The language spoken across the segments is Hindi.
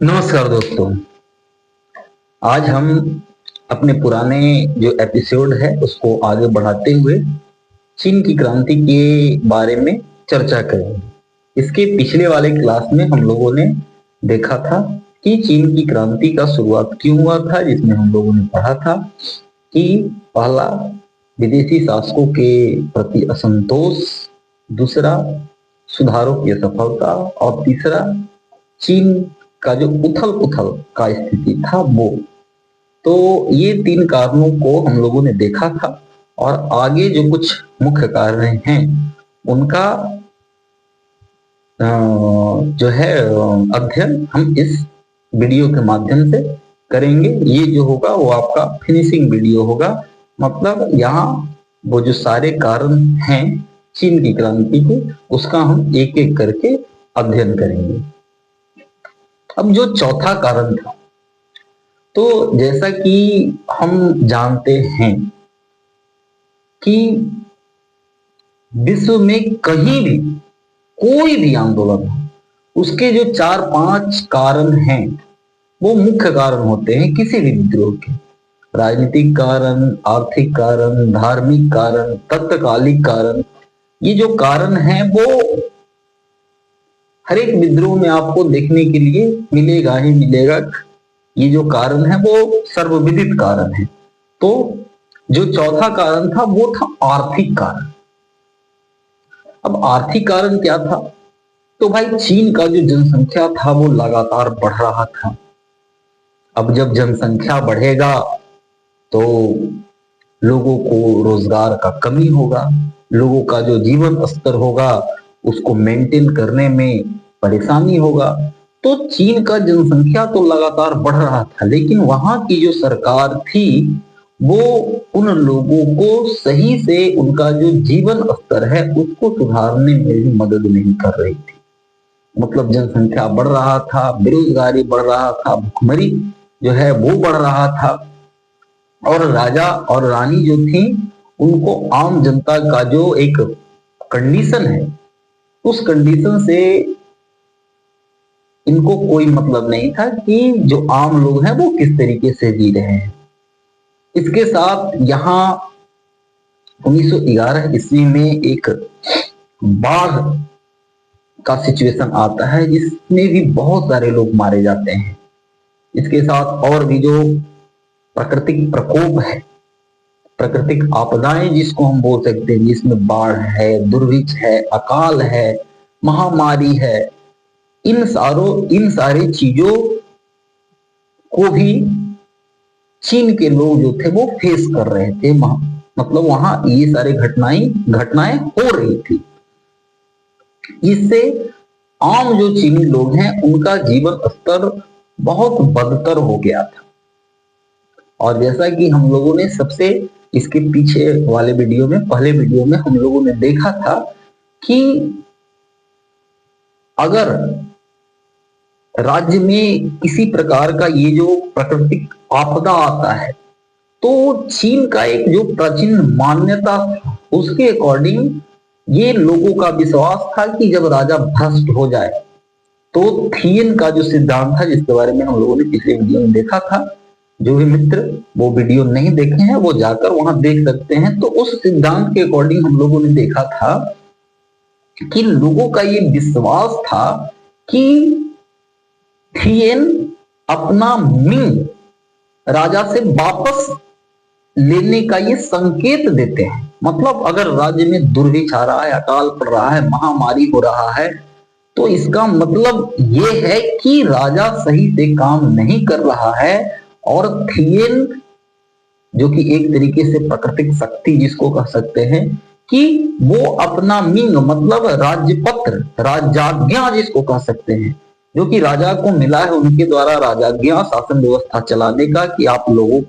नमस्कार दोस्तों। आज हम अपने पुराने जो एपिसोड है उसको आगे बढ़ाते हुए चीन की क्रांति के बारे में चर्चा करेंगे। इसके पिछले वाले क्लास में हम लोगों ने देखा था कि चीन की क्रांति का शुरुआत क्यों हुआ था, जिसमें हम लोगों ने पढ़ा था कि पहला विदेशी शासकों के प्रति असंतोष, दूसरा सुधारों की असफलता और तीसरा चीन का जो उथल पुथल का स्थिति था वो। तो ये तीन कारणों को हम लोगों ने देखा था और आगे जो कुछ मुख्य कारण हैं उनका जो है अध्ययन हम इस वीडियो के माध्यम से करेंगे। ये जो होगा वो आपका फिनिशिंग वीडियो होगा, मतलब यहाँ वो जो सारे कारण हैं चीन की क्रांति के उसका हम एक एक करके अध्ययन करेंगे। अब जो चौथा कारण था, तो जैसा कि हम जानते हैं कि विश्व में कहीं भी कोई भी आंदोलन हो उसके जो चार पांच कारण हैं वो मुख्य कारण होते हैं किसी भी विद्रोह के। राजनीतिक कारण, आर्थिक कारण, धार्मिक कारण, तत्कालिक कारण, ये जो कारण हैं वो हर एक विद्रोह में आपको देखने के लिए मिलेगा ही मिलेगा। ये जो कारण है वो सर्वविदित कारण है। तो जो चौथा कारण था वो था आर्थिक कारण। अब आर्थिक कारण क्या था? तो भाई चीन का जो जनसंख्या था वो लगातार बढ़ रहा था। अब जब जनसंख्या बढ़ेगा तो लोगों को रोजगार का कमी होगा, लोगों का जो जीवन स्तर होगा उसको मेंटेन करने में परेशानी होगा। तो चीन का जनसंख्या तो लगातार बढ़ रहा था, लेकिन वहां की जो सरकार थी वो उन लोगों को सही से उनका जो जीवन स्तर है उसको सुधारने में भी मदद नहीं कर रही थी। मतलब जनसंख्या बढ़ रहा था, बेरोजगारी बढ़ रहा था, भुखमरी जो है वो बढ़ रहा था और राजा और रानी जो थी उनको आम जनता का जो एक कंडीशन है उस कंडीशन से इनको कोई मतलब नहीं था कि जो आम लोग हैं वो किस तरीके से जी रहे हैं। इसके साथ यहाँ 1911 ईस्वी में एक बाढ़ का सिचुएशन आता है जिसमें भी बहुत सारे लोग मारे जाते हैं। इसके साथ और भी जो प्राकृतिक प्रकोप है, प्राकृतिक आपदाएं जिसको हम बोल सकते हैं, जिसमें बाढ़ है, दुर्भिक्ष है, अकाल है, महामारी है, इन सारी चीजों को भी चीन के लोग जो थे वो फेस कर रहे थे। मतलब वहां ये सारे घटनाएं हो रही थी। इससे आम जो चीनी लोग हैं उनका जीवन स्तर बहुत बदतर हो गया था। और जैसा कि हम लोगों ने सबसे इसके पीछे वाले वीडियो में, पहले वीडियो में हम लोगों ने देखा था कि अगर राज्य में किसी प्रकार का ये जो प्राकृतिक आपदा आता है तो चीन का एक जो प्राचीन मान्यता था उसके अकॉर्डिंग ये लोगों का विश्वास था कि जब राजा भ्रष्ट हो जाए तो थियन का जो सिद्धांत था जिसके बारे में हम लोगों ने पिछले वीडियो में देखा था, जो भी मित्र वो वीडियो नहीं देखे हैं वो जाकर वहां देख सकते हैं। तो उस सिद्धांत के अकॉर्डिंग हम लोगों ने देखा था कि लोगों का ये विश्वास था कि थियन अपना मिंग राजा से वापस लेने का ये संकेत देते हैं। मतलब अगर राज्य में दुर्भिक्ष आ रहा है, अकाल पड़ रहा है, महामारी हो रहा है, तो इसका मतलब ये है कि राजा सही से काम नहीं कर रहा है और थियन जो कि एक तरीके से प्राकृतिक शक्ति जिसको कह सकते हैं कि वो अपना मिंग मतलब राज्यपत्र, राजाज्ञा जिसको कह सकते हैं, जो कि राजा को मिला है उनके द्वारा राजाज्ञा शासन व्यवस्था चलाने का, कि आप लोगों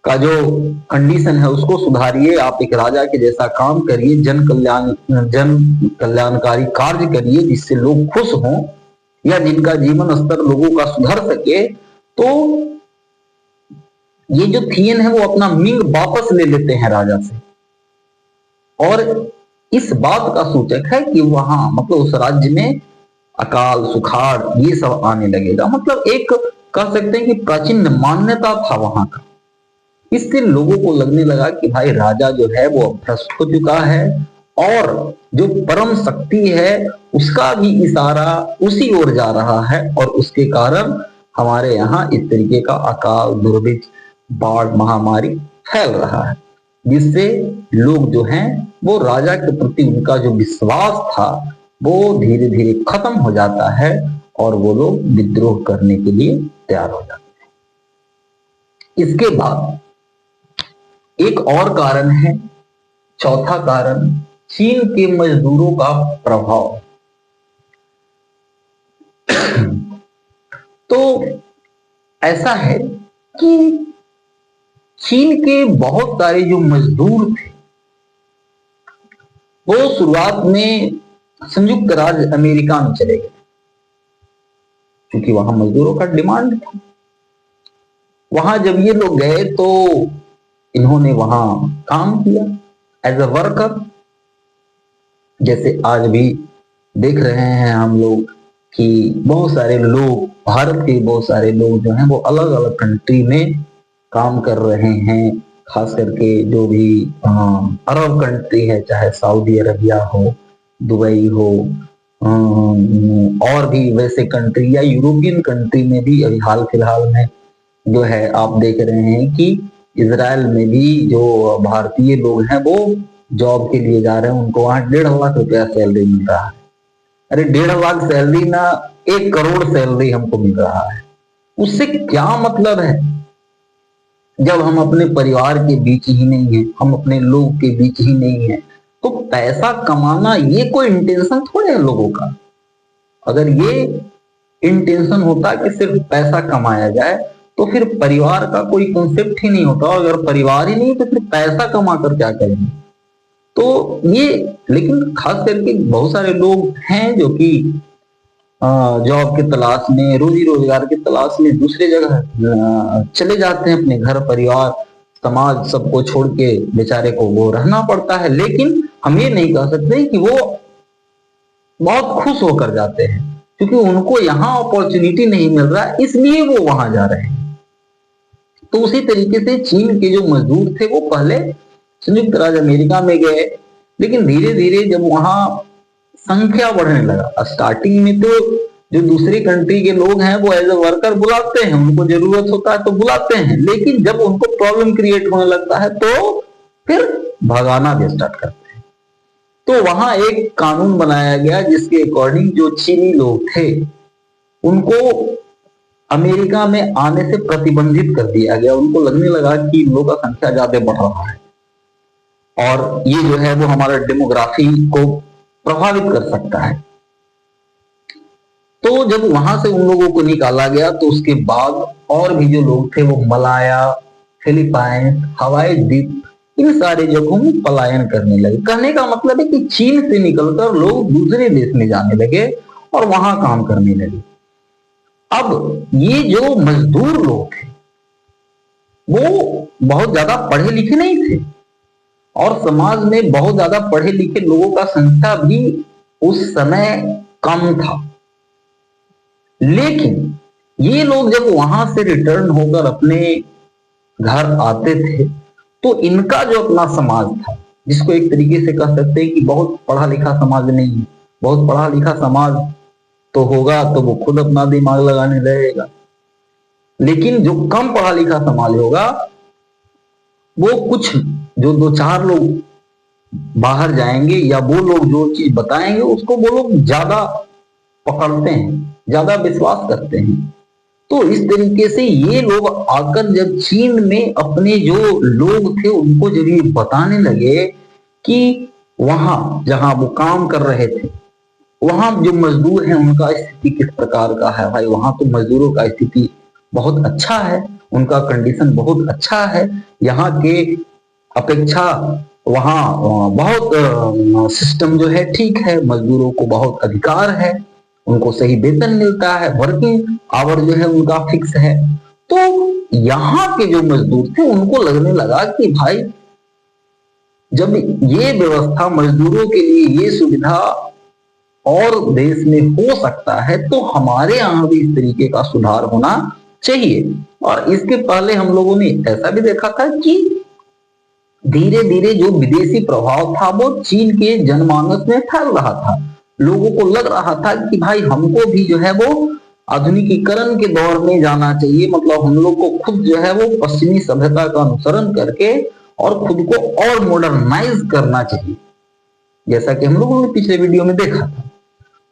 का जो कंडीशन है उसको सुधारिए, आप एक राजा के जैसा काम करिए, जन कल्याणकारी कार्य करिए जिससे लोग खुश हों या जिनका जीवन स्तर लोगों का सुधर सके। तो ये जो थियन है वो अपना मिंग वापस ले लेते हैं राजा से और इस बात का सूचक है कि वहां मतलब उस राज्य में अकाल सुखाड़ ये सब आने लगेगा। मतलब एक कह सकते हैं कि प्राचीन मान्यता था वहां का। इससे लोगों को लगने लगा कि भाई राजा जो है वो भ्रष्ट हो चुका है और जो परम शक्ति है उसका भी इशारा उसी ओर जा रहा है, और उसके कारण हमारे यहाँ इस तरीके का अकाल दुर्भिक्ष बाढ़ महामारी फैल रहा है, जिससे लोग जो हैं वो राजा के प्रति उनका जो विश्वास था वो धीरे धीरे खत्म हो जाता है और वो लोग विद्रोह करने के लिए तैयार हो जाते हैं। इसके बाद एक और कारण है, चौथा कारण, चीन के मजदूरों का प्रभाव। तो ऐसा है कि चीन के बहुत सारे जो मजदूर थे वो शुरुआत में संयुक्त राज्य अमेरिका में चले गए, क्योंकि वहां मजदूरों का डिमांड था। वहां जब ये लोग गए तो इन्होंने वहां काम किया एज अ वर्कर। जैसे आज भी देख रहे हैं हम लोग कि बहुत सारे लोग, भारत के बहुत सारे लोग जो हैं वो अलग अलग कंट्री में काम कर रहे हैं, खास करके जो भी अरब कंट्री है, चाहे सऊदी अरबिया हो, दुबई हो, और भी वैसे कंट्री या यूरोपियन कंट्री में भी अभी हाल फिलहाल में जो है आप देख रहे हैं कि इजराइल में भी जो भारतीय लोग हैं वो जॉब के लिए जा रहे हैं, उनको वहां 1.5 लाख रुपया सैलरी मिल रहा है। अरे 1.5 लाख सैलरी ना, 1 करोड़ सैलरी हमको मिल रहा है। उससे क्या मतलब है जब हम अपने परिवार के बीच ही नहीं है, हम अपने लोग के बीच ही नहीं है। तो पैसा कमाना ये कोई इंटेंशन थोड़े है लोगों का। अगर ये इंटेंशन होता कि सिर्फ पैसा कमाया जाए तो फिर परिवार का कोई कॉन्सेप्ट ही नहीं होता। अगर परिवार ही नहीं तो फिर पैसा कमा कर क्या करेंगे। तो ये, लेकिन खास करके बहुत सारे लोग हैं जो कि जॉब की तलाश में, रोजी रोजगार की तलाश में दूसरे जगह चले जाते हैं, अपने घर परिवार समाज सबको छोड़ के बेचारे को वो रहना पड़ता है। लेकिन हम ये नहीं कह सकते कि वो बहुत खुश होकर जाते हैं, क्योंकि उनको यहाँ अपॉर्चुनिटी नहीं मिल रहा इसलिए वो वहां जा रहे हैं। तो उसी तरीके से चीन के जो मजदूर थे वो पहले संयुक्त राज्य अमेरिका में गए, लेकिन धीरे धीरे जब वहां संख्या बढ़ने लगा, स्टार्टिंग में तो जो दूसरी कंट्री के लोग हैं वो एज ए वर्कर बुलाते हैं, उनको जरूरत होता है तो बुलाते हैं, लेकिन जब उनको प्रॉब्लम क्रिएट होने लगता है तो फिर भगाना भी स्टार्ट करते हैं। तो वहां एक कानून बनाया गया जिसके अकॉर्डिंग जो चीनी लोग थे उनको अमेरिका में आने से प्रतिबंधित कर दिया गया। उनको लगने लगा कि लोगों का संख्या ज्यादा बढ़ रहा है और ये जो है वो हमारा डेमोग्राफी को प्रभावित कर सकता है। तो जब वहां से उन लोगों को निकाला गया तो उसके बाद और भी जो लोग थे वो मलाया, फिलीपाइन, हवाई द्वीप, इन सारे जगहों में पलायन करने लगे। कहने का मतलब है कि चीन से निकलकर लोग दूसरे देश में जाने लगे और वहां काम करने लगे। अब ये जो मजदूर लोग थे वो बहुत ज्यादा पढ़े लिखे नहीं थे और समाज में बहुत ज्यादा पढ़े लिखे लोगों का संख्या भी उस समय कम था। लेकिन ये लोग जब वहां से रिटर्न होकर अपने घर आते थे तो इनका जो अपना समाज था, जिसको एक तरीके से कह सकते हैं कि बहुत पढ़ा लिखा समाज नहीं है, बहुत पढ़ा लिखा समाज तो होगा तो वो खुद अपना दिमाग लगाने लगेगा, लेकिन जो कम पढ़ा लिखा समाज होगा वो कुछ जो 2-4 लोग बाहर जाएंगे या वो लोग जो चीज बताएंगे उसको वो लोग ज्यादा पकड़ते हैं, ज्यादा विश्वास करते हैं। तो इस तरीके से ये लोग आकर जब चीन में अपने जो लोग थे उनको जब ये बताने लगे कि वहां जहां वो काम कर रहे थे वहां जो मजदूर हैं उनका स्थिति किस प्रकार का है, भाई वहां तो मजदूरों का स्थिति बहुत अच्छा है, उनका कंडीशन बहुत अच्छा है, यहाँ के अपेक्षा वहां बहुत सिस्टम जो है ठीक है, मजदूरों को बहुत अधिकार है, उनको सही वेतन मिलता है, वर्किंग आवर जो है उनका फिक्स है। तो यहाँ के जो मजदूर थे उनको लगने लगा कि भाई जब ये व्यवस्था मजदूरों के लिए, ये सुविधा और देश में हो सकता है, तो हमारे यहाँ भी इस तरीके का सुधार होना चाहिए। और इसके पहले हम लोगों ने ऐसा भी देखा था कि धीरे धीरे जो विदेशी प्रभाव था वो चीन के जनमानस में फैल रहा था। लोगों को लग रहा था कि भाई हमको भी जो है वो आधुनिकीकरण के दौर में जाना चाहिए, मतलब हम लोग को खुद जो है वो पश्चिमी सभ्यता का अनुसरण करके और खुद को और मॉडर्नाइज करना चाहिए, जैसा कि हम लोगों ने पिछले वीडियो में देखा था।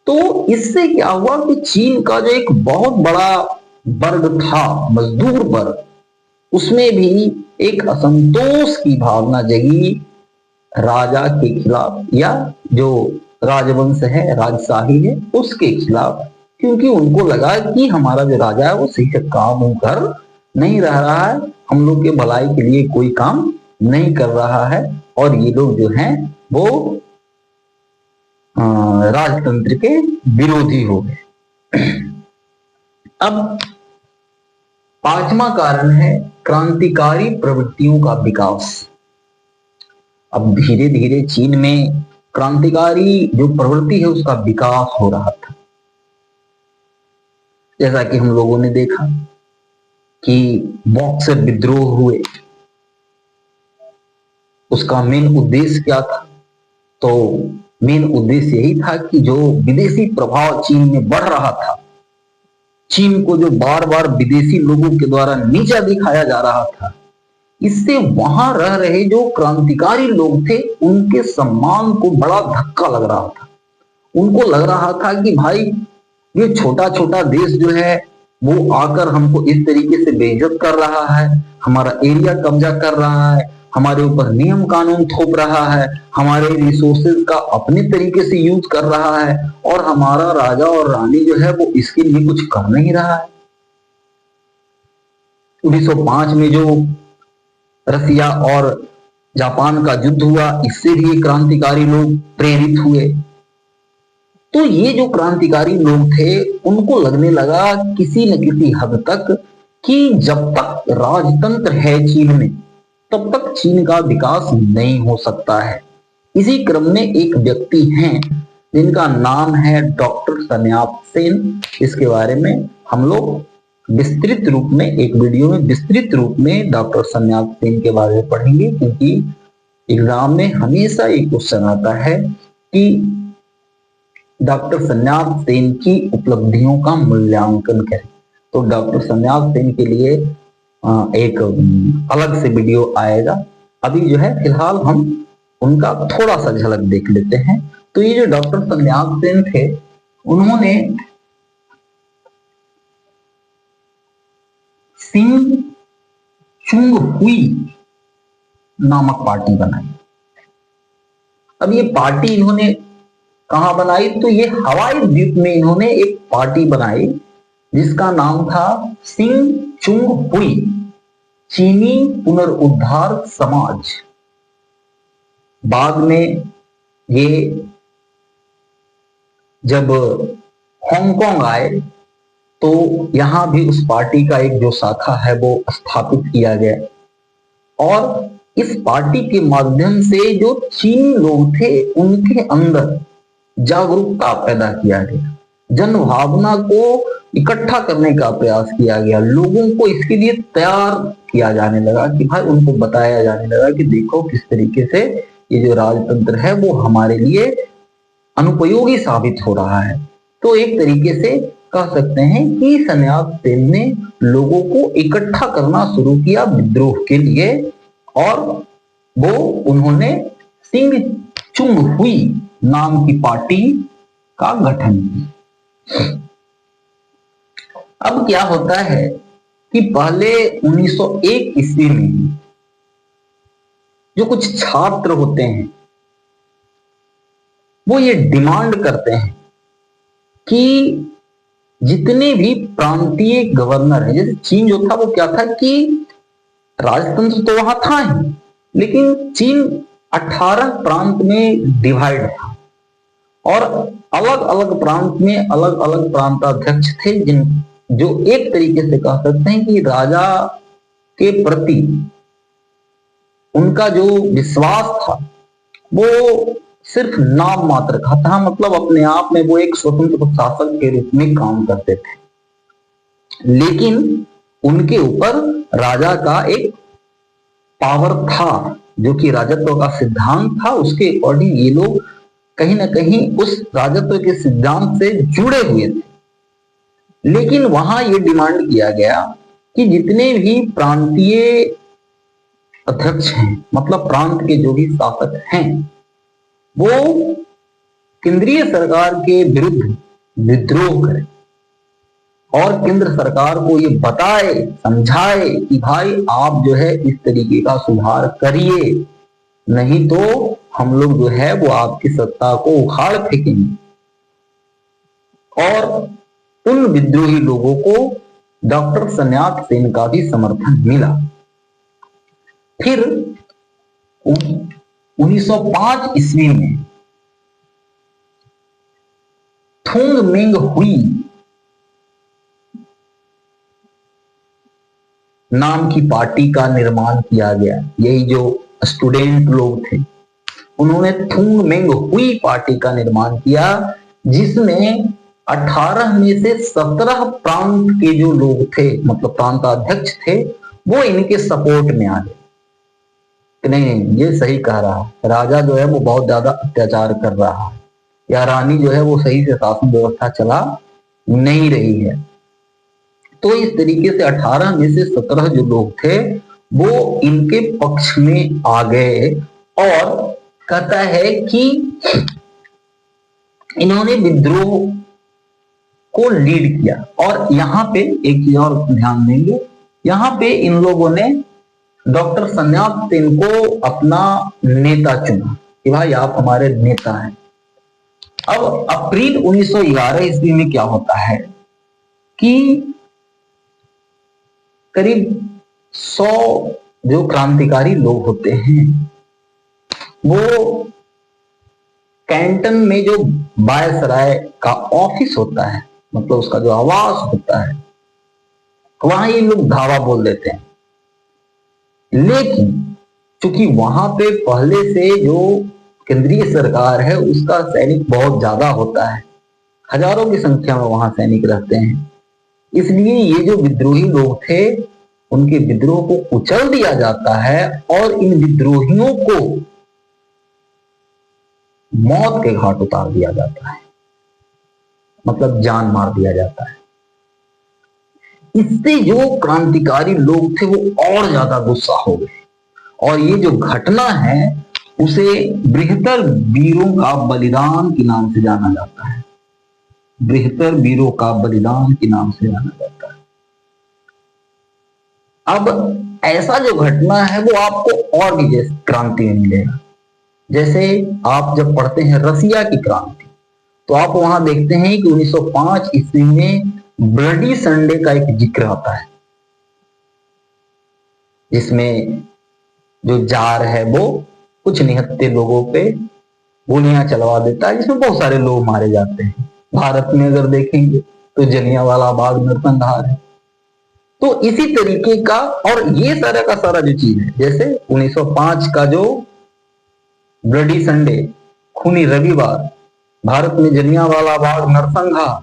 तो इससे क्या हुआ कि चीन का जो एक बहुत बड़ा वर्ग था, मजदूर वर्ग, उसमें भी एक असंतोष की भावना जगी राजा के खिलाफ, या जो राजवंश है, राजशाही है, उसके खिलाफ। क्योंकि उनको लगा कि हमारा जो राजा है वो सही से काम कर नहीं रह रहा है, हम लोग के भलाई के लिए कोई काम नहीं कर रहा है, और ये लोग जो हैं वो राजतंत्र के विरोधी हो गए। अब पांचवा कारण है क्रांतिकारी प्रवृत्तियों का विकास। अब धीरे धीरे चीन में क्रांतिकारी जो प्रवृत्ति है उसका विकास हो रहा था। जैसा कि हम लोगों ने देखा कि बॉक्सर विद्रोह हुए, उसका मेन उद्देश्य क्या था? तो मेन उद्देश्य यही था कि जो विदेशी प्रभाव चीन में बढ़ रहा था, चीन को जो बार बार विदेशी लोगों के द्वारा नीचा दिखाया जा रहा था, इससे वहां रह रहे जो क्रांतिकारी लोग थे उनके सम्मान को बड़ा धक्का लग रहा था। उनको लग रहा था कि भाई ये छोटा छोटा देश जो है वो आकर हमको इस तरीके से बेइज्जत कर रहा है, हमारा एरिया कब्जा कर रहा है, हमारे ऊपर नियम कानून थोप रहा है, हमारे रिसोर्सेज का अपने तरीके से यूज कर रहा है, और हमारा राजा और रानी जो है वो इसके लिए कुछ कर नहीं रहा है। 1905 में जो रसिया और जापान का युद्ध हुआ, इससे भी क्रांतिकारी लोग प्रेरित हुए। तो ये जो क्रांतिकारी लोग थे उनको लगने लगा किसी न किसी हद तक कि जब तक राजतंत्र है चीन में तब तक चीन का विकास नहीं हो सकता है। इसी क्रम में एक व्यक्ति हैं जिनका नाम है डॉक्टर सन यात सेन। इसके बारे में हम लोग विस्तृत रूप में एक वीडियो में विस्तृत रूप में डॉक्टर सन यात सेन के बारे में पढ़ेंगे, क्योंकि एग्जाम में हमेशा एक क्वेश्चन आता है कि डॉक्टर सन यात सेन की उपलब्धियों का मूल्यांकन करें। तो डॉक्टर सन यात सेन के लिए एक अलग से वीडियो आएगा। अभी जो है फिलहाल हम उनका थोड़ा सा झलक देख लेते हैं। तो ये जो डॉक्टर सन यात सेन थे, उन्होंने सिंग चुंग हुई नामक पार्टी बनाई। अब ये पार्टी इन्होंने कहां बनाई? तो ये हवाई द्वीप में इन्होंने एक पार्टी बनाई जिसका नाम था सिंग चुंग हुई चीनी पुनरुद्धार समाज। बाद में ये जब हांगकांग आए तो यहां भी उस पार्टी का एक जो शाखा है वो स्थापित किया गया, और इस पार्टी के माध्यम से जो चीनी लोग थे उनके अंदर जागरूकता पैदा किया गया, जन भावना को इकट्ठा करने का प्रयास किया गया, लोगों को इसके लिए तैयार किया जाने लगा कि भाई उनको बताया जाने लगा कि देखो किस तरीके से ये जो राजतंत्र है वो हमारे लिए अनुपयोगी साबित हो रहा है। तो एक तरीके से कह सकते हैं कि सन यात सेन ने लोगों को इकट्ठा करना शुरू किया विद्रोह के लिए, और वो उन्होंने सिंग चुंग हुई नाम की पार्टी का गठन किया। अब क्या होता है कि पहले 1901 ईस्वी में जो कुछ छात्र होते हैं वो ये डिमांड करते हैं कि जितने भी प्रांतीय गवर्नर हैं, जैसे चीन जो था वो क्या था कि राजतंत्र तो वहां था ही, लेकिन चीन 18 प्रांत में डिवाइड था, और अलग अलग प्रांत में अलग अलग प्रांताध्यक्ष थे जो एक तरीके से कह सकते हैं कि राजा के प्रति उनका जो विश्वास था वो सिर्फ नाम मात्र का था, मतलब अपने आप में वो एक स्वतंत्र शासक के रूप में काम करते थे, लेकिन उनके ऊपर राजा का एक पावर था, जो कि राजत्व का सिद्धांत था। उसके अकॉर्डिंग ये लोग कहीं ना कहीं उस राजत्व के सिद्धांत से जुड़े हुए थे। लेकिन वहां ये डिमांड किया गया कि जितने भी प्रांतीय अध्यक्ष हैं, मतलब प्रांत के जो भी शासक हैं, वो केंद्रीय सरकार के विरुद्ध विद्रोह करें और केंद्र सरकार को ये बताए, समझाए कि भाई आप जो है इस तरीके का सुधार करिए, नहीं तो हम लोग जो है वो आपकी सत्ता को उखाड़ फेंकेंगे। और उन विद्रोही लोगों को डॉक्टर सन्यात सेन का भी समर्थन मिला। फिर 1905 ईस्वी में थुंग मिंग हुई नाम की पार्टी का निर्माण किया गया। यही जो स्टूडेंट लोग थे, उन्होंने थुंग मिंग हुई पार्टी का निर्माण किया, जिसमें 18 में से 17 प्रांत के जो लोग थे, मतलब प्रांताध्यक्ष थे, वो इनके सपोर्ट में आ गए। नहीं, ये सही कह रहा है, राजा जो है वो बहुत ज्यादा अत्याचार कर रहा है, या रानी जो है वो सही से शासन व्यवस्था चला नहीं रही है। तो इस तरीके से 18 में से 17 जो लोग थे वो इनके पक्ष में आ गए, और कहता है कि इन्होंने विद्रोह को लीड किया। और यहाँ पे एक चीज और ध्यान देंगे, यहाँ पे इन लोगों ने डॉक्टर सन्यात सेन को अपना नेता चुना कि भाई आप हमारे नेता हैं। अब अप्रैल 1911 ईस्वी में क्या होता है कि करीब 100 जो क्रांतिकारी लोग होते हैं, वो कैंटन में जो वायसराय का ऑफिस होता है, मतलब उसका जो आवास होता है, वहां ये लोग धावा बोल देते हैं। लेकिन चूंकि वहां पे पहले से जो केंद्रीय सरकार है उसका सैनिक बहुत ज्यादा होता है, हजारों की संख्या में वहां सैनिक रहते हैं, इसलिए ये जो विद्रोही लोग थे उनके विद्रोह को कुचल दिया जाता है और इन विद्रोहियों को मौत के घाट उतार दिया जाता है, मतलब जान मार दिया जाता है। इससे जो क्रांतिकारी लोग थे वो और ज्यादा गुस्सा हो गए, और ये जो घटना है उसे बृहत्तर वीरों का बलिदान के नाम से जाना जाता है। बृहत्तर वीरों का बलिदान के नाम से जाना जाता है। अब ऐसा जो घटना है वो आपको और भी जैसे क्रांति में मिलेगा। जैसे आप जब पढ़ते हैं रसिया की क्रांति, तो आप वहां देखते हैं कि 1905 ईस्वी में ब्लडी संडे का एक जिक्र आता है, जिसमें जो जार है वो कुछ निहत्थे लोगों पे गोलियां चलवा देता है, जिसमें बहुत सारे लोग मारे जाते हैं। भारत में अगर देखेंगे तो जलियांवाला बाग नरसंहार है। तो इसी तरीके का, और ये सारा का सारा जो चीज है, जैसे 1905 का जो ब्लडी संडे, खूनी रविवार, भारत में जलियांवाला बाग नरसंहार,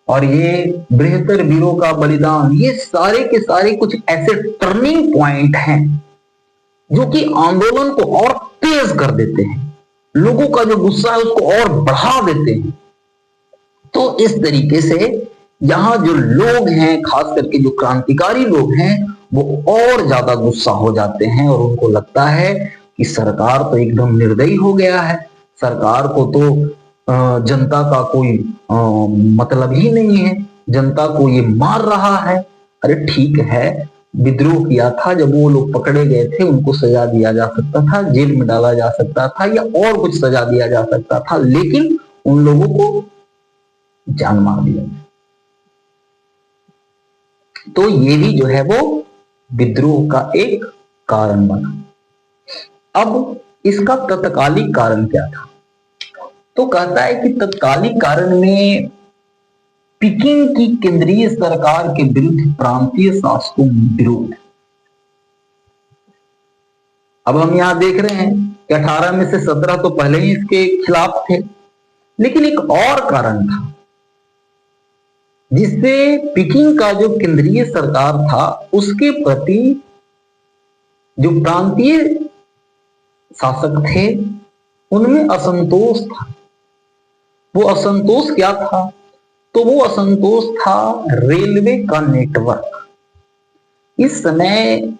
और ये बृहत्तर वीरों का बलिदान, ये सारे के सारे कुछ ऐसे टर्निंग पॉइंट हैं जो कि आंदोलन को और तेज कर देते हैं, लोगों का जो गुस्सा है उसको और बढ़ा देते हैं। तो इस तरीके से यहाँ जो लोग हैं, खास करके जो क्रांतिकारी लोग हैं, वो और ज्यादा गुस्सा हो जाते हैं और उनको लगता है कि सरकार तो एकदम निर्दयी हो गया है, सरकार को तो जनता का कोई मतलब ही नहीं है, जनता को ये मार रहा है। अरे ठीक है, विद्रोह किया था, जब वो लोग पकड़े गए थे उनको सजा दिया जा सकता था, जेल में डाला जा सकता था, या और कुछ सजा दिया जा सकता था, लेकिन उन लोगों को जान मार दिया। तो ये भी जो है वो विद्रोह का एक कारण बना। अब इसका तत्कालिक कारण क्या था? तो कहता है कि तत्कालिक कारण में पिकिंग की केंद्रीय सरकार के विरुद्ध प्रांतीय शासकों में विरोध। अब हम यहां देख रहे हैं कि 18 में से 17 तो पहले ही इसके खिलाफ थे। लेकिन एक और कारण था जिससे पीकिंग का जो केंद्रीय सरकार था उसके प्रति जो प्रांतीय शासक थे उनमें असंतोष था। वो असंतोष क्या था? तो वो असंतोष था रेलवे का नेटवर्क। इस समय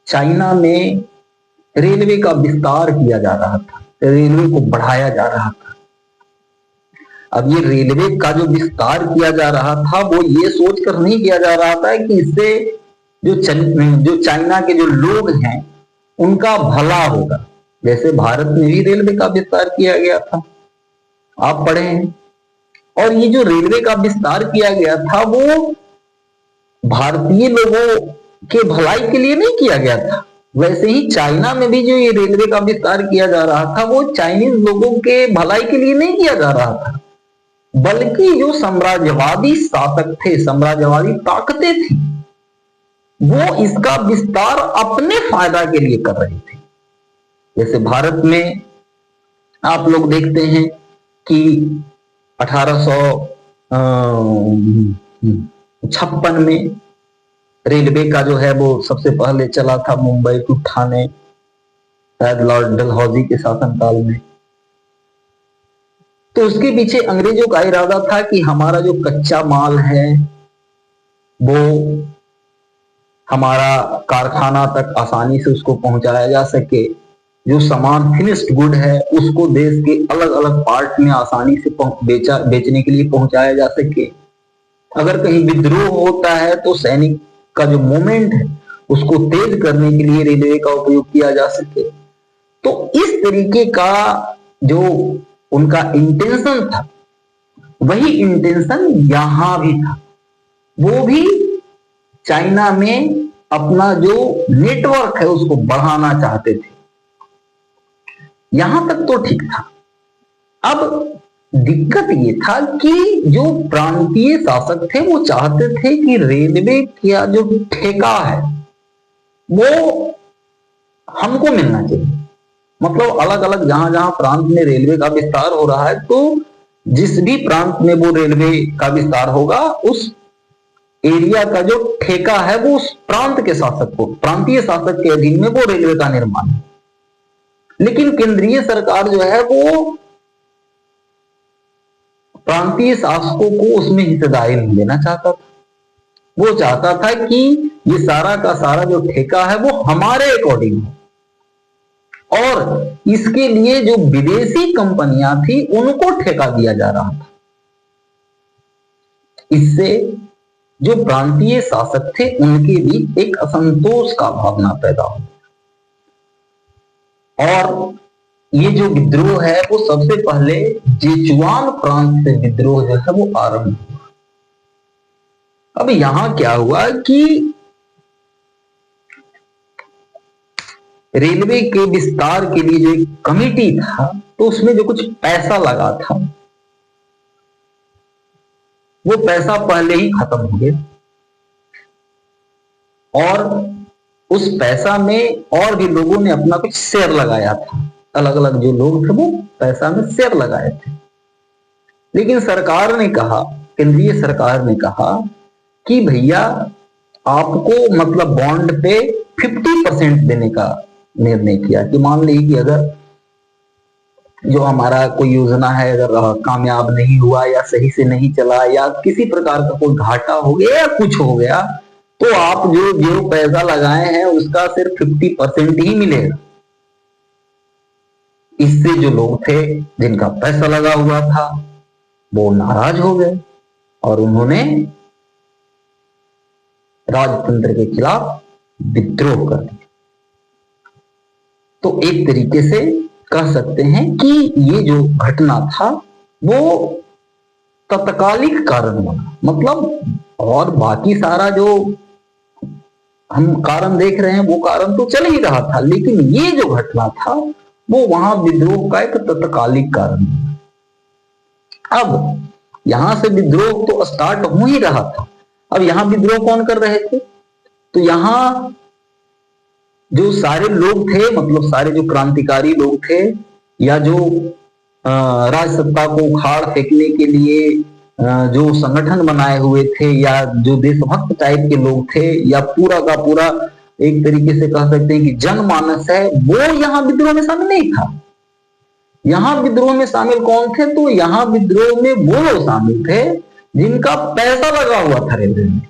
चाइना में रेलवे का विस्तार किया जा रहा था, रेलवे को बढ़ाया जा रहा था। अब ये रेलवे का जो विस्तार किया जा रहा था वो ये सोचकर नहीं किया जा रहा था कि इससे जो चाइना के जो लोग हैं उनका भला होगा। जैसे भारत में भी रेलवे का विस्तार किया गया था, आप पढ़े हैं। और ये जो रेलवे का विस्तार किया गया था वो भारतीय लोगों के भलाई के लिए नहीं किया गया था। वैसे ही चाइना में भी जो ये रेलवे का विस्तार किया जा रहा था वो चाइनीज लोगों के भलाई के लिए नहीं किया जा रहा था, बल्कि जो साम्राज्यवादी शासक थे, साम्राज्यवादी ताकतें थी, वो इसका विस्तार अपने फायदा के लिए कर रहे थे। जैसे भारत में आप लोग देखते हैं कि 1856 में रेलवे का जो है वो सबसे पहले चला था मुंबई टू ठाणे, शायद लॉर्ड डलहौजी के शासनकाल में। तो उसके पीछे अंग्रेजों का इरादा था कि हमारा जो कच्चा माल है वो हमारा कारखाना तक आसानी से उसको पहुंचाया जा सके, जो सामान फिनिश्ड गुड है उसको देश के अलग अलग पार्ट में आसानी से बेचने के लिए पहुंचाया जा सके। अगर कहीं विद्रोह होता है तो सैनिक का जो मूवमेंट है उसको तेज करने के लिए रेलवे का उपयोग किया जा सके। तो इस तरीके का जो उनका इंटेंशन था वही इंटेंशन यहां भी था। वो भी चाइना में अपना जो नेटवर्क है उसको बढ़ाना चाहते थे। यहां तक तो ठीक था। अब दिक्कत ये था कि जो प्रांतीय शासक थे वो चाहते थे कि रेलवे का जो ठेका है वो हमको मिलना चाहिए। मतलब अलग अलग जहां जहां प्रांत में रेलवे का विस्तार हो रहा है तो जिस भी प्रांत में वो रेलवे का विस्तार होगा उस एरिया का जो ठेका है वो उस प्रांत के शासक को, प्रांतीय शासक के अधीन में वो रेलवे का निर्माण है। लेकिन केंद्रीय सरकार जो है वो प्रांतीय शासकों को उसमें हिस्सेदारी नहीं देना चाहता था। वो चाहता था कि ये सारा का सारा जो ठेका है वो हमारे अकॉर्डिंग हो, और इसके लिए जो विदेशी कंपनियां थी उनको ठेका दिया जा रहा था। इससे जो प्रांतीय शासक थे उनके बीच एक असंतोष का भावना पैदा हो, और ये जो विद्रोह है वो सबसे पहले जेचुआन प्रांत से विद्रोह जो है वो आरंभ हुआ। अब यहां क्या हुआ कि रेलवे के विस्तार के लिए जो एक कमिटी था तो उसमें जो कुछ पैसा लगा था वो पैसा पहले ही खत्म हो गया, और उस पैसा में और भी लोगों ने अपना कुछ शेयर लगाया था। अलग अलग जो लोग थे वो पैसा में शेयर लगाए थे। लेकिन सरकार ने कहा, केंद्रीय सरकार ने कहा कि भैया आपको मतलब बॉन्ड पे 50% देने का निर्णय किया कि मान लीजिए कि अगर जो हमारा कोई योजना है अगर कामयाब नहीं हुआ या सही से नहीं चला या किसी प्रकार का कोई घाटा हो गया या कुछ हो गया तो आप जो पैसा लगाए हैं उसका सिर्फ 50% ही मिलेगा। इससे जो लोग थे जिनका पैसा लगा हुआ था वो नाराज हो गए और उन्होंने राजतंत्र के खिलाफ विद्रोह कर दिया। तो एक तरीके से कह सकते हैं कि ये जो घटना था वो तत्कालिक कारण बना, मतलब और बाकी सारा जो हम कारण देख रहे हैं वो कारण तो चल ही रहा था, लेकिन ये जो घटना था वो वहां विद्रोह का एक तत्कालिक कारण बना। अब यहां से विद्रोह तो स्टार्ट हो ही रहा था। अब यहां विद्रोह कौन कर रहे थे? तो यहां जो सारे लोग थे, मतलब सारे जो क्रांतिकारी लोग थे, या जो राज सत्ता को उखाड़ फेंकने के लिए जो संगठन बनाए हुए थे, या जो देशभक्त टाइप के लोग थे, या पूरा का पूरा एक तरीके से कह सकते हैं कि जनमानस है, वो यहाँ विद्रोह में शामिल नहीं था। यहाँ विद्रोह में शामिल कौन थे? तो यहाँ विद्रोह में वो लोग शामिल थे जिनका पैसा लगा हुआ था रेलवे में।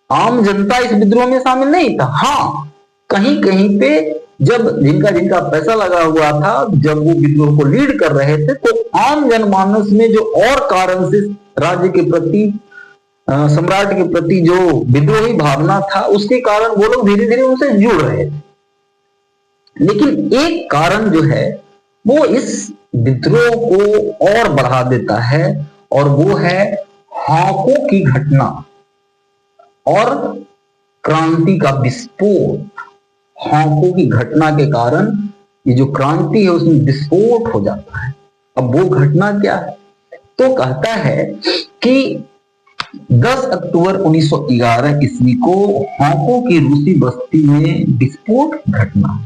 आम जनता इस विद्रोह में शामिल नहीं था। हाँ, कहीं कहीं पे जब जिनका पैसा लगा हुआ था, जब वो विद्रोह को लीड कर रहे थे, तो आम जनमानस में जो और कारण से राज्य के प्रति, सम्राट के प्रति जो विद्रोही भावना था, उसके कारण वो लोग धीरे धीरे उनसे जुड़ रहे थे। लेकिन एक कारण जो है वो इस विद्रोह को और बढ़ा देता है, और वो है हाको की घटना और क्रांति का विस्फोट। हाको की घटना के कारण ये जो क्रांति है उसमें विस्फोट हो जाता है। अब वो घटना क्या है? तो कहता है कि 10 अक्टूबर 1911 ईस्वी को हाको की रूसी बस्ती में विस्फोट घटना।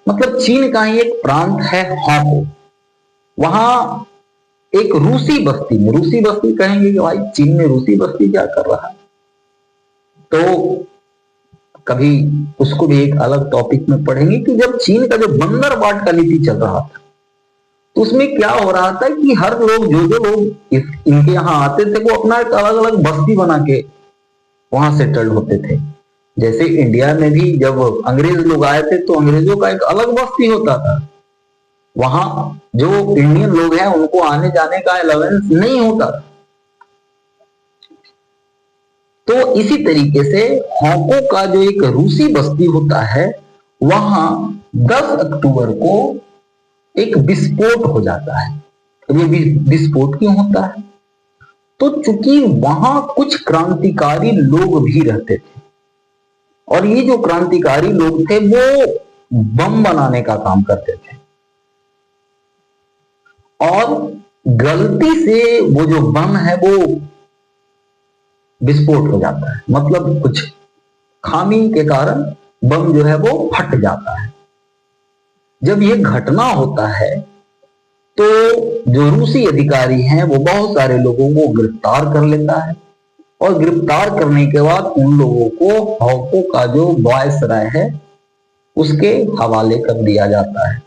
मतलब चीन का ही एक प्रांत है हाको, वहां एक रूसी बस्ती में, रूसी बस्ती कहेंगे कि भाई चीन में रूसी बस्ती क्या कर रहा है, तो कभी उसको भी एक अलग टॉपिक में पढ़ेंगे कि जब चीन का जो बंदरबाट का नीति चल रहा था, तो उसमें क्या हो रहा था कि हर लोग, जो लोग इनके यहाँ आते थे, वो अपना एक अलग अलग बस्ती बना के वहां सेटल्ड होते थे। जैसे इंडिया में भी जब अंग्रेज लोग आए थे, तो अंग्रेजों का एक अलग बस्ती होता था। वहां जो इंडियन लोग हैं उनको आने जाने का अलाउंस नहीं होता। तो इसी तरीके से हाको का जो एक रूसी बस्ती होता है, वहां 10 अक्टूबर को एक विस्फोट हो जाता है। अब ये विस्फोट क्यों होता है? तो चूंकि वहां कुछ क्रांतिकारी लोग भी रहते थे, और ये जो क्रांतिकारी लोग थे वो बम बनाने का काम करते थे, और गलती से वो जो बम है वो विस्फोट हो जाता है। मतलब कुछ खामी के कारण बम जो है वो फट जाता है। जब ये घटना होता है तो जो रूसी अधिकारी हैं वो बहुत सारे लोगों को गिरफ्तार कर लेता है, और गिरफ्तार करने के बाद उन लोगों को हाको का जो वायसराय है उसके हवाले कर दिया जाता है।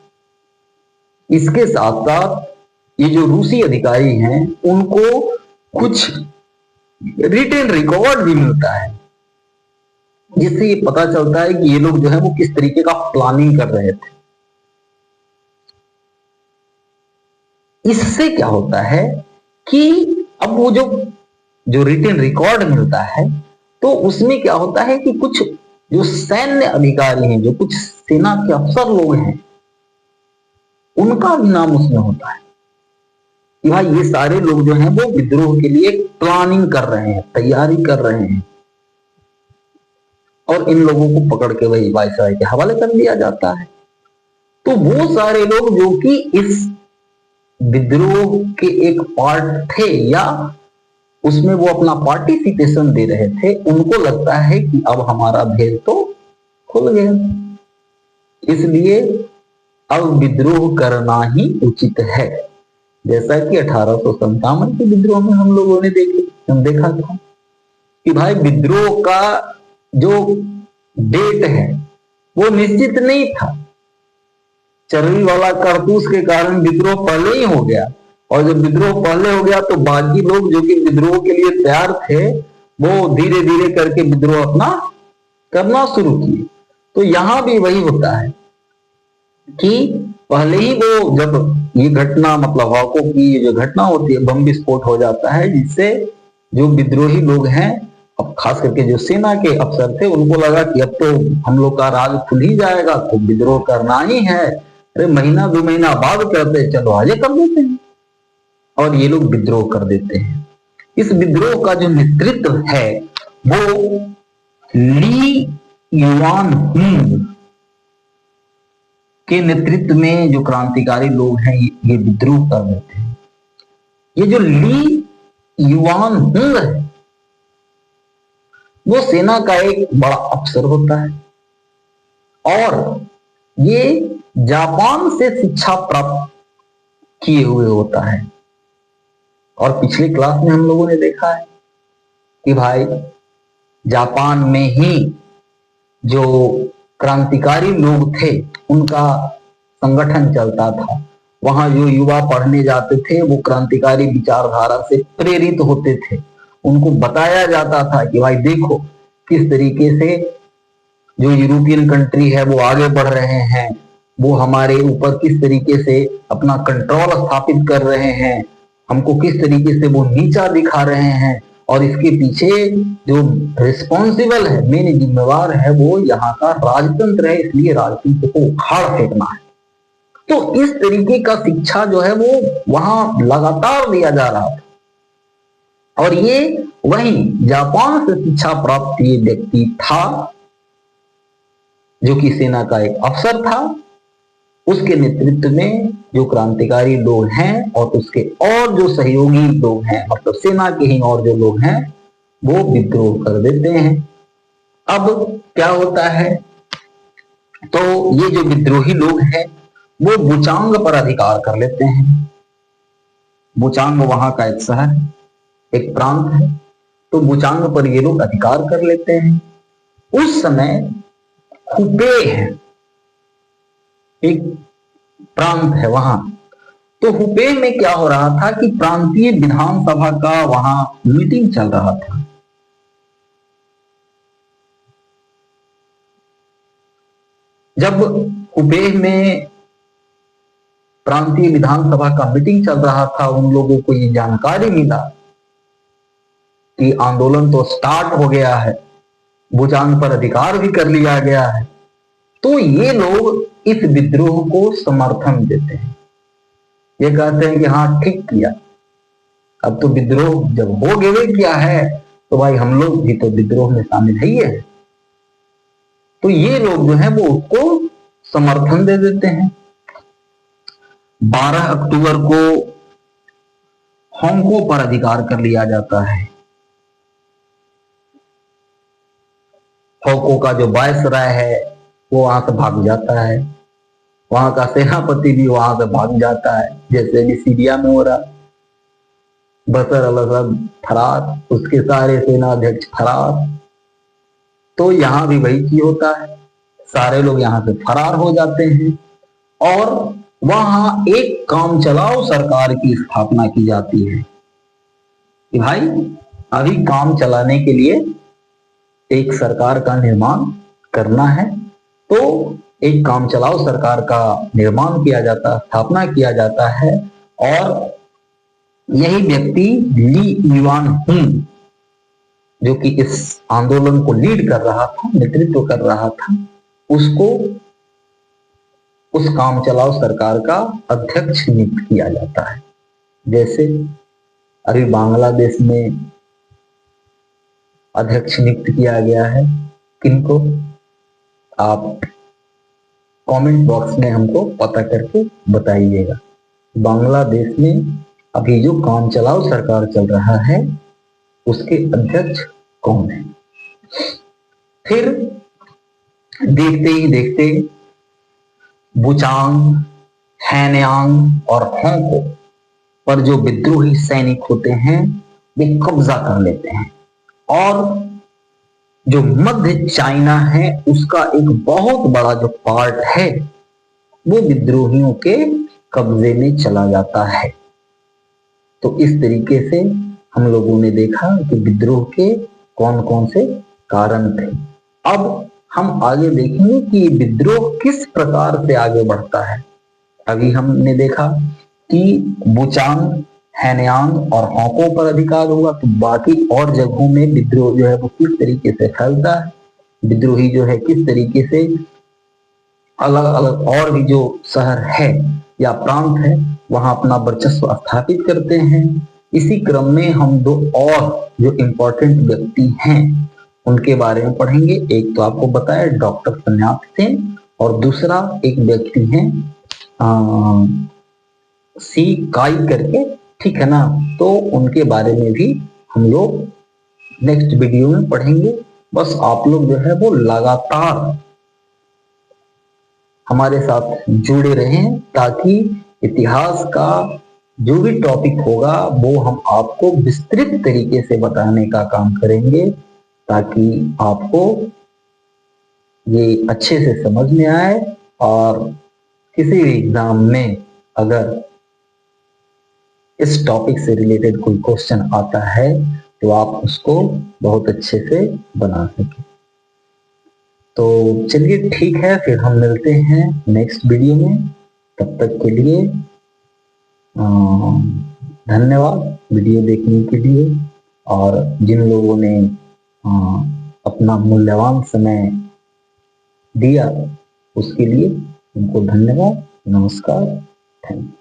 इसके साथ साथ ये जो रूसी अधिकारी हैं उनको कुछ रिटेन रिकॉर्ड भी मिलता है, जिससे ये पता चलता है कि ये लोग जो है वो किस तरीके का प्लानिंग कर रहे थे। इससे क्या होता है कि अब वो जो रिटेन रिकॉर्ड मिलता है, तो उसमें क्या होता है कि कुछ जो सैन्य अधिकारी हैं, जो कुछ सेना के अफसर लोग हैं, उनका भी नाम उसमें होता है कि भाई ये सारे लोग जो हैं वो विद्रोह के लिए प्लानिंग कर रहे हैं, तैयारी कर रहे हैं, और इन लोगों को पकड़ के वही वायसराय के हवाले कर दिया जाता है। तो वो सारे लोग जो कि इस विद्रोह के एक पार्ट थे, या उसमें वो अपना पार्टिसिपेशन दे रहे थे, उनको लगता है कि अब हमारा भेद तो खुल गया, इसलिए अब विद्रोह करना ही उचित है। जैसा कि 1857 के विद्रोह में हम लोगों ने देखा था कि भाई विद्रोह का जो डेट है वो निश्चित नहीं था। चर्बी वाला कारतूस के कारण विद्रोह पहले ही हो गया, और जब विद्रोह पहले हो गया तो बाकी लोग जो कि विद्रोह के लिए तैयार थे वो धीरे धीरे करके विद्रोह अपना करना शुरू किए। तो यहां भी वही होता है कि पहले ही वो जब ये घटना, मतलब हाको की जो घटना होती है, बम विस्फोट हो जाता है, जिससे जो विद्रोही लोग हैं, अब खास करके जो सेना के अफसर थे, उनको लगा कि अब तो हम लोग का राज खुल ही जाएगा, तो विद्रोह करना ही है। अरे महीना 2 महीना बाद करते, चलो आज कर देते हैं, और ये लोग विद्रोह कर देते हैं। इस विद्रोह का जो नेतृत्व है वो ली युआन हुंग के नेतृत्व में जो क्रांतिकारी लोग हैं ये विद्रोह कर देते हैं। ये जो ली युआन हुंग है, वो सेना का एक बड़ा अफसर होता है और ये जापान से शिक्षा प्राप्त किए हुए होता है। और पिछली क्लास में हम लोगों ने देखा है कि भाई जापान में ही जो क्रांतिकारी लोग थे उनका संगठन चलता था। वहां जो युवा पढ़ने जाते थे वो क्रांतिकारी विचारधारा से प्रेरित होते थे। उनको बताया जाता था कि भाई देखो किस तरीके से जो यूरोपियन कंट्री है वो आगे बढ़ रहे हैं, वो हमारे ऊपर किस तरीके से अपना कंट्रोल स्थापित कर रहे हैं, हमको किस तरीके से वो नीचा दिखा रहे हैं और इसके पीछे जो रिस्पॉन्सिबल है, मेन जिम्मेवार है, वो यहाँ का राजतंत्र है, इसलिए राजतंत्र को उखाड़ फेंकना है। तो इस तरीके का शिक्षा जो है वो वहां लगातार दिया जा रहा था। और ये वही जापान से शिक्षा प्राप्त ये व्यक्ति था जो कि सेना का एक अफसर था। उसके नेतृत्व में जो क्रांतिकारी लोग हैं और उसके और जो सहयोगी लोग हैं, मतलब सेना के ही और जो लोग हैं, वो विद्रोह कर देते हैं। अब क्या होता है, तो ये जो विद्रोही लोग हैं वो बुचांग पर अधिकार कर लेते हैं। बुचांग वहां का एक शहर, एक प्रांत है, तो बुचांग पर ये लोग अधिकार कर लेते हैं। उस समय हुपे है, एक प्रांत है वहां। तो हुपे में क्या हो रहा था कि प्रांतीय विधानसभा का वहां मीटिंग चल रहा था। जब हुपे में प्रांतीय विधानसभा का मीटिंग चल रहा था, उन लोगों को ये जानकारी मिला कि आंदोलन तो स्टार्ट हो गया है, बुचांग पर अधिकार भी कर लिया गया है। तो ये लोग इस विद्रोह को समर्थन देते हैं। ये कहते हैं कि हाँ ठीक किया, अब तो विद्रोह जब हो गए किया है तो भाई हम लोग भी तो विद्रोह में शामिल है ही है। तो ये लोग जो है वो उसको समर्थन दे देते हैं। 12 अक्टूबर को हांगकांग पर अधिकार कर लिया जाता है। हांगकांग का जो वायसराय है वो वहां से भाग जाता है, वहां का सेनापति भी वहां से भाग जाता है, जैसे भी सीरिया में हो रहा। बशर अल असद फरार, उसके सारे सेना अध्यक्ष फरार। तो यहां भी वही चीज होता है, सारे लोग यहां से फरार हो जाते हैं और वहां एक काम चलाओ सरकार की स्थापना की जाती है कि भाई अभी काम चलाने के लिए एक सरकार का निर्माण करना है। तो एक काम चलाओ सरकार का निर्माण किया जाता है, स्थापना किया जाता है। और यही व्यक्ति ली युआन हुंग, जो कि इस आंदोलन को लीड कर रहा था, नेतृत्व कर रहा था, उसको उस काम चलाओ सरकार का अध्यक्ष नियुक्त किया जाता है। जैसे अभी बांग्लादेश में अध्यक्ष नियुक्त किया गया है, किनको आप कमेंट बॉक्स में हमको पता करके बताइएगा। बांग्लादेश में अभी जो काम चलाओ सरकार चल रहा है उसके अध्यक्ष कौन है। फिर देखते ही देखते बुचांग, हैनयांग और हांगकांग पर जो विद्रोही सैनिक होते हैं वे कब्जा कर लेते हैं और जो मध्य चाइना है उसका एक बहुत बड़ा जो पार्ट है वो विद्रोहियों के कब्जे में चला जाता है। तो इस तरीके से हम लोगों ने देखा कि विद्रोह के कौन कौन से कारण थे। अब हम आगे देखेंगे कि विद्रोह किस प्रकार से आगे बढ़ता है। अभी हमने देखा कि बुचांग, हैनयांग और हांगकांग पर अधिकार हुआ, तो बाकी और जगहों में विद्रोह जो है वो किस तरीके से फैलता है, विद्रोही जो है किस तरीके से अलग अलग और भी जो शहर है या प्रांत है वहां अपना वर्चस्व स्थापित करते हैं। इसी क्रम में हम दो और जो इम्पोर्टेंट व्यक्ति हैं उनके बारे में पढ़ेंगे। एक तो आपको बताया डॉक्टर सन्यासी सेन और दूसरा एक व्यक्ति हैं सी काई करके, ठीक है ना। तो उनके बारे में भी हम लोग नेक्स्ट वीडियो में पढ़ेंगे। बस आप लोग जो है वो लगातार हमारे साथ जुड़े रहें, ताकि इतिहास का जो भी टॉपिक होगा वो हम आपको विस्तृत तरीके से बताने का काम करेंगे, ताकि आपको ये अच्छे से समझ में आए और किसी भी एग्जाम में अगर इस टॉपिक से रिलेटेड कोई क्वेश्चन आता है तो आप उसको बहुत अच्छे से बना सकें। तो चलिए ठीक है, फिर हम मिलते हैं नेक्स्ट वीडियो में। तब तक के लिए धन्यवाद वीडियो देखने के लिए। और जिन लोगों ने अपना मूल्यवान समय दिया उसके लिए उनको धन्यवाद। नमस्कार। Thank you.